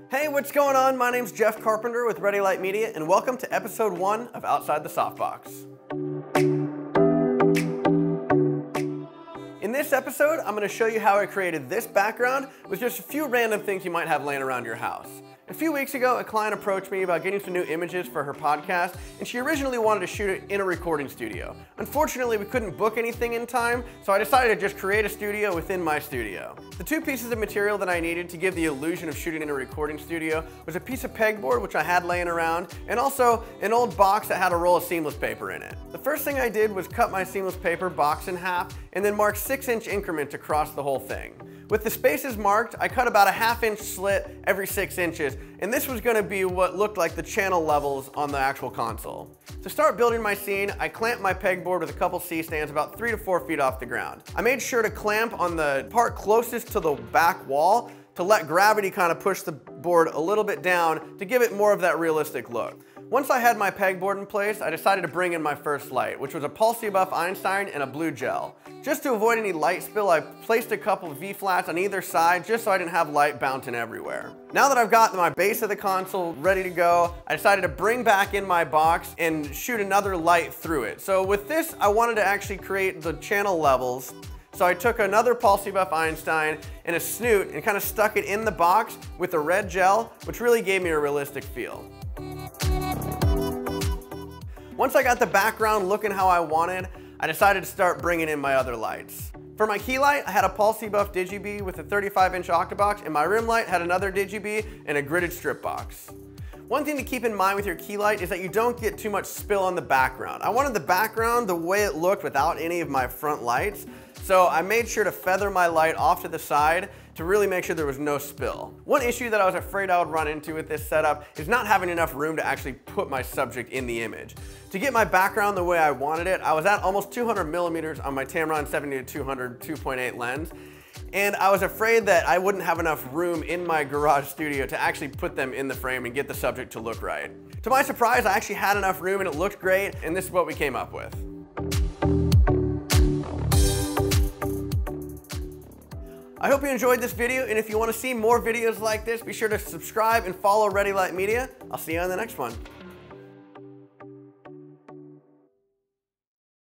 Hey, what's going on? My name's Jeff Carpenter with Ready Light Media, and welcome to episode 1 of Outside the Softbox. In this episode, I'm going to show you how I created this background with just a few random things you might have laying around your house. A few weeks ago, a client approached me about getting some new images for her podcast, and she originally wanted to shoot it in a recording studio. Unfortunately, we couldn't book anything in time, so I decided to just create a studio within my studio. The two pieces of material that I needed to give the illusion of shooting in a recording studio was a piece of pegboard, which I had laying around, and also an old box that had a roll of seamless paper in it. The first thing I did was cut my seamless paper box in half, and then mark 6-inch increments across the whole thing. With the spaces marked, I cut about a 1/2-inch slit every 6 inches, and this was going to be what looked like the channel levels on the actual console. To start building my scene, I clamped my pegboard with a couple C-stands about 3 to 4 feet off the ground. I made sure to clamp on the part closest to the back wall to let gravity kind of push the board a little bit down to give it more of that realistic look. Once I had my pegboard in place, I decided to bring in my first light, which was a Pulse Buff Einstein and a blue gel. Just to avoid any light spill, I placed a couple of V-flats on either side just so I didn't have light bouncing everywhere. Now that I've got my base of the console ready to go, I decided to bring back in my box and shoot another light through it. So with this, I wanted to actually create the channel levels. So I took another Pulse Buff Einstein and a snoot and kind of stuck it in the box with a red gel, which really gave me a realistic feel. Once I got the background looking how I wanted, I decided to start bringing in my other lights. For my key light, I had a Pulse Buff Digi-B with a 35-inch octabox, and my rim light had another Digi-B and a gridded strip box. One thing to keep in mind with your key light is that you don't get too much spill on the background. I wanted the background the way it looked without any of my front lights, so I made sure to feather my light off to the side to really make sure there was no spill. One issue that I was afraid I would run into with this setup is not having enough room to actually put my subject in the image. To get my background the way I wanted it, I was at almost 200 millimeters on my Tamron 70-200 2.8 lens, and I was afraid that I wouldn't have enough room in my garage studio to actually put them in the frame and get the subject to look right. To my surprise, I actually had enough room and it looked great, and this is what we came up with. I hope you enjoyed this video, and if you want to see more videos like this, be sure to subscribe and follow Ready Light Media. I'll see you on the next one.